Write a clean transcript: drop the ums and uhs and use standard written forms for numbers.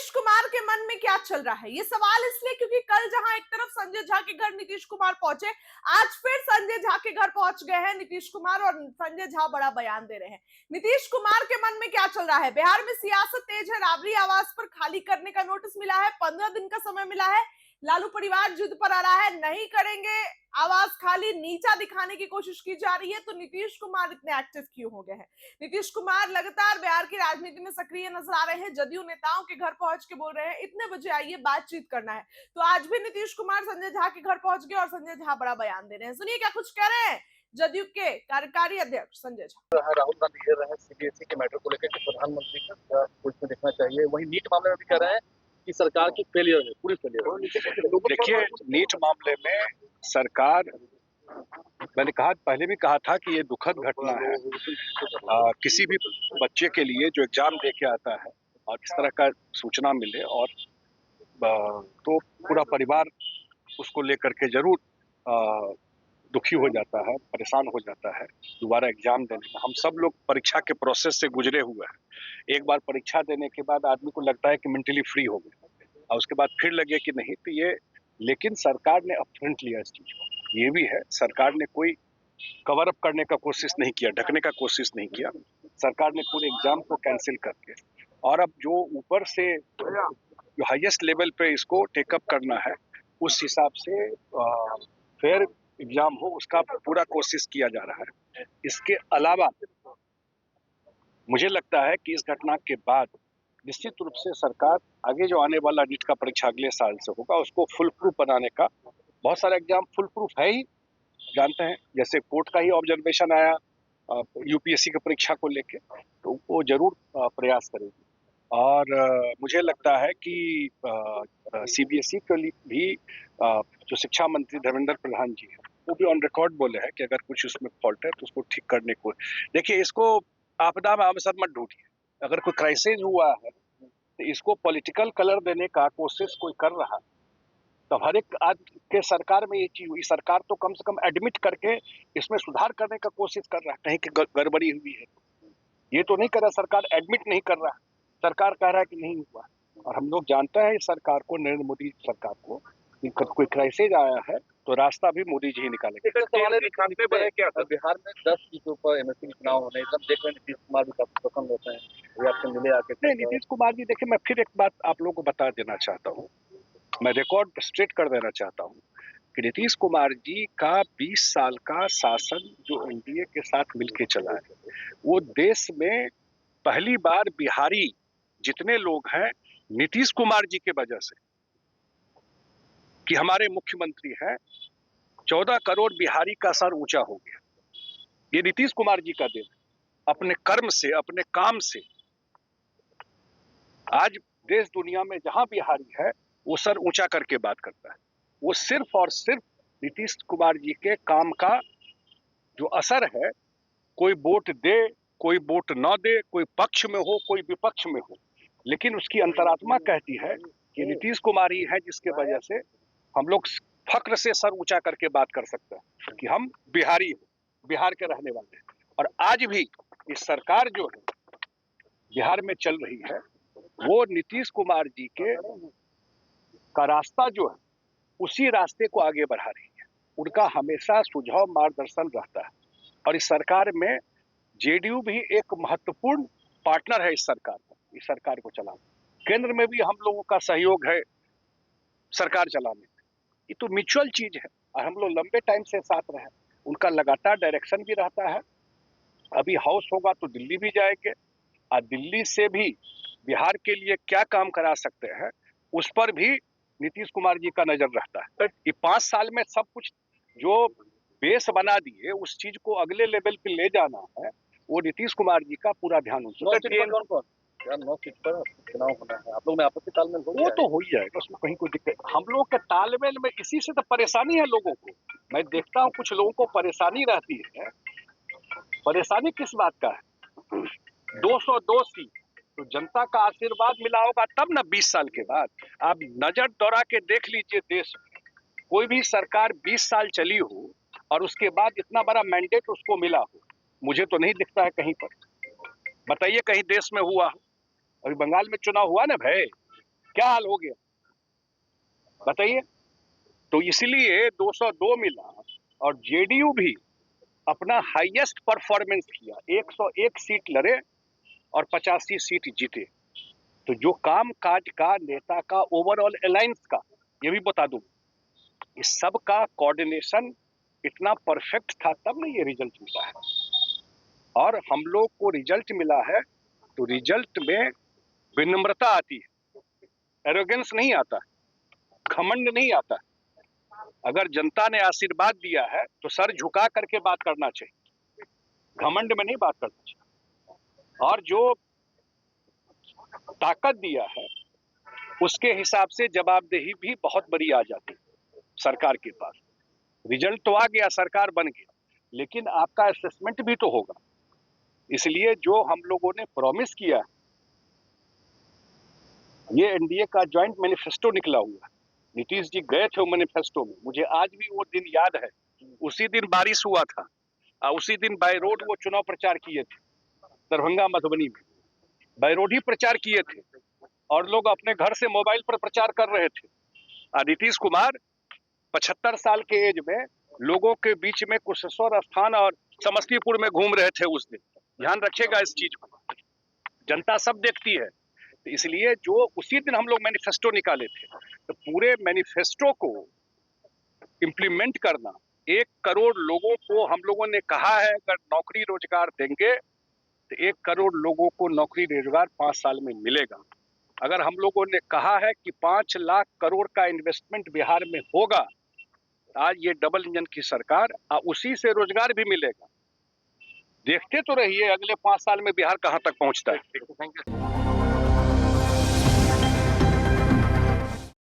नीतीश कुमार के मन में क्या चल रहा है, ये सवाल इसलिए क्योंकि कल जहां एक तरफ संजय झा के घर नीतीश कुमार पहुंचे, आज फिर संजय झा के घर पहुंच गए हैं नीतीश कुमार और संजय झा बड़ा बयान दे रहे हैं। नीतीश कुमार के मन में क्या चल रहा है? बिहार में सियासत तेज है, राबड़ी आवास पर खाली करने का नोटिस मिला है, 15 दिन का समय मिला है। लालू परिवार जिद पर आ रहा है, नहीं करेंगे आवाज खाली, नीचा दिखाने की कोशिश की जा रही है। तो नीतीश कुमार इतने एक्टिव क्यों हो गए हैं? नीतीश कुमार लगातार बिहार की राजनीति में सक्रिय नजर आ रहे हैं, जदयू नेताओं के घर पहुंच के बोल रहे हैं इतने बजे आइए, बातचीत करना है। तो आज भी नीतीश कुमार संजय झा के घर पहुंच गए और संजय झा बड़ा बयान दे रहे हैं। सुनिए क्या कुछ कह रहे हैं जदयू के कार्यकारी अध्यक्ष संजय झा। राहुल गांधी कह रहे हैं सीबीएसई के मैटर को लेकर कि प्रधानमंत्री का कुछ में देखना चाहिए। वहीं नीट मामले में भी कह रहे हैं कि सरकार की फेलियर है, पूरी फेलियर है। देखिए, नीट मामले में सरकार, मैंने कहा पहले भी कहा था कि ये दुखद घटना है। किसी भी बच्चे के लिए जो एग्जाम दे के आता है और इस तरह का सूचना मिले और तो पूरा परिवार उसको लेकर के जरूर दुखी हो जाता है, परेशान हो जाता है दोबारा एग्जाम देने में। हम सब लोग परीक्षा के प्रोसेस से गुजरे हुए हैं। एक बार परीक्षा देने के बाद आदमी को लगता है कि मेंटली फ्री हो गया और उसके बाद फिर लगे कि नहीं, तो ये, लेकिन सरकार ने अपफ्रंट लिया इस चीज को। ये भी है, सरकार ने कोई कवर अप करने का कोशिश नहीं किया, ढकने का कोशिश नहीं किया। सरकार ने पूरे एग्जाम को कैंसिल करके और अब जो ऊपर से जो हाईएस्ट लेवल पे इसको टेकअप करना है, उस हिसाब से फेयर एग्जाम हो, उसका पूरा कोशिश किया जा रहा है। इसके अलावा मुझे लगता है कि इस घटना के बाद निश्चित रूप से सरकार आगे जो आने वाला नीट का परीक्षा अगले साल से होगा, उसको फुल प्रूफ बनाने का, बहुत सारा एग्जाम फुल प्रूफ है ही, जानते हैं, जैसे कोर्ट का ही ऑब्जर्वेशन आया यूपीएससी की परीक्षा को लेके, तो वो जरूर प्रयास करेगी। और मुझे लगता है कि सीबीएसई के लिए भी जो शिक्षा मंत्री धर्मेंद्र प्रधान जी हैं, वो भी ऑन रिकॉर्ड बोले हैं कि अगर कुछ उसमें फॉल्ट है तो उसको ठीक करने को। देखिए, इसको आपदा में अवसर मत ढूंढिए। अगर कोई क्राइसिस हुआ है तो इसको पॉलिटिकल कलर देने का कोशिश कोई कर रहा है, तो हर एक आज के सरकार में ये चीज हुई। सरकार तो कम से कम एडमिट करके इसमें सुधार करने का कोशिश कर रहा है, कहीं की गड़बड़ी हुई है। ये तो नहीं कर रहा, सरकार एडमिट नहीं कर रहा, सरकार कह रहा है कि नहीं हुआ। और हम लोग जानते हैं इस सरकार को, नरेंद्र मोदी सरकार को, कोई क्राइसिस आया है तो रास्ता भी मोदी जी ही निकालेंगे। बिहार में 10 सीटों पर एमएससी चुनाव होने, एकदम देख रहे हैं नीतीश कुमार भी काफी पसंद होते हैं, ये आपसे मिले आके। नहीं, नीतीश कुमार जी, देखिए मैं फिर एक बात आप लोगों को बता देना चाहता हूँ, मैं रिकॉर्ड स्ट्रेट कर देना चाहता हूँ कि नीतीश कुमार जी का 20 साल का शासन जो एनडीए के साथ मिलके चला है, वो देश में पहली बार बिहारी जितने लोग हैं नीतीश कुमार जी के वजह से, कि हमारे मुख्यमंत्री हैं, 14 करोड़ बिहारी का सर ऊंचा हो गया। ये नीतीश कुमार जी का देन, अपने कर्म से, अपने काम से। आज देश दुनिया में जहां बिहारी है वो सर ऊंचा करके बात करता है। वो सिर्फ और सिर्फ नीतीश कुमार जी के काम का जो असर है, कोई वोट दे, कोई वोट न दे, कोई पक्ष में हो, कोई विपक्ष में हो, लेकिन उसकी अंतरात्मा कहती है कि नीतीश कुमार ही है जिसके वजह से हम लोग फक्र से सर ऊंचा करके बात कर सकते हैं कि हम बिहारी हैं, बिहार के रहने वाले हैं। और आज भी इस सरकार जो है बिहार में चल रही है, वो नीतीश कुमार जी के का रास्ता जो है उसी रास्ते को आगे बढ़ा रही है। उनका हमेशा सुझाव मार्गदर्शन रहता है। और इस सरकार में जेडीयू भी एक महत्वपूर्ण पार्टनर है इस सरकार को चलाने। केंद्र में भी हम लोगों का सहयोग है सरकार चलाने में। ये तो म्यूचुअल चीज है और हम लोग लंबे टाइम से साथ रहे। उनका लगातार डायरेक्शन भी रहता है। अभी हाउस होगा तो दिल्ली भी जाएंगे और दिल्ली से भी बिहार के लिए क्या काम करा सकते हैं उस पर भी नीतीश कुमार जी का नजर रहता है। ये 5 साल में सब कुछ जो बेस बना दिए, उस चीज को अगले लेवल पे ले जाना है, वो नीतीश कुमार जी का पूरा ध्यान उन पर। 9 सीट पर चुनाव होना है, आप लोग में आपसी तालमेल हो? वो तो हो ही जाएगा, उसमें कहीं कोई दिक्कत। हम लोग के तालमेल में इसी से तो परेशानी है लोगों को। मैं देखता हूँ कुछ लोगों को परेशानी रहती है। परेशानी किस बात का है? 202 सीट तो जनता का आशीर्वाद मिला होगा तब ना 20 साल के बाद। आप नजर दौड़ा के देख लीजिए, देश में कोई भी सरकार 20 साल चली हो और उसके बाद इतना बड़ा मैंडेट उसको मिला हो, मुझे तो नहीं दिखता है कहीं पर। बताइए कहीं देश में हुआ हो? अभी बंगाल में चुनाव हुआ ना भाई, क्या हाल हो गया बताइए। तो इसलिए 202 मिला और जेडीयू भी अपना हाईएस्ट परफॉर्मेंस किया, 101 सीट लड़े और 85 सीट जीते। तो जो काम काज का नेता का ओवरऑल अलायंस का, ये भी बता दूं, इस सब का कोऑर्डिनेशन इतना परफेक्ट था, तब ना ये रिजल्ट मिला है। और हम लोग को रिजल्ट मिला है तो रिजल्ट में विनम्रता आती है, एरोगेंस नहीं आता, घमंड नहीं आता। अगर जनता ने आशीर्वाद दिया है तो सर झुका करके बात करना चाहिए, घमंड में नहीं बात करना चाहिए। और जो ताकत दिया है उसके हिसाब से जवाबदेही भी बहुत बड़ी आ जाती है सरकार के पास। रिजल्ट तो आ गया, सरकार बन गई, लेकिन आपका असेसमेंट भी तो होगा। इसलिए जो हम लोगों ने प्रॉमिस किया, ये एनडीए का ज्वाइंट मैनिफेस्टो निकला हुआ है। नीतीश जी गए थे वो मैनिफेस्टो में, मुझे आज भी वो दिन याद है। उसी दिन बारिश हुआ था और उसी दिन बाय रोड वो चुनाव प्रचार किए थे, दरभंगा मधुबनी में बाय रोड ही प्रचार किए थे और लोग अपने घर से मोबाइल पर प्रचार कर रहे थे। नीतीश कुमार 75 साल के एज में लोगों के बीच में कुशेश्वर स्थान और समस्तीपुर में घूम रहे थे उस दिन। ध्यान रखिएगा इस चीज को, जनता सब देखती है। तो इसलिए जो उसी दिन हम लोग मैनिफेस्टो निकाले थे, तो पूरे मैनिफेस्टो को इम्प्लीमेंट करना, 1 करोड़ लोगों को हम लोगों ने कहा है अगर नौकरी रोजगार देंगे तो 1 करोड़ लोगों को नौकरी रोजगार 5 साल में मिलेगा। अगर हम लोगों ने कहा है कि 5 लाख करोड़ का इन्वेस्टमेंट बिहार में होगा, आज ये डबल इंजन की सरकार, उसी से रोजगार भी मिलेगा। देखते तो रहिए अगले 5 साल में बिहार कहां तक पहुंचता है।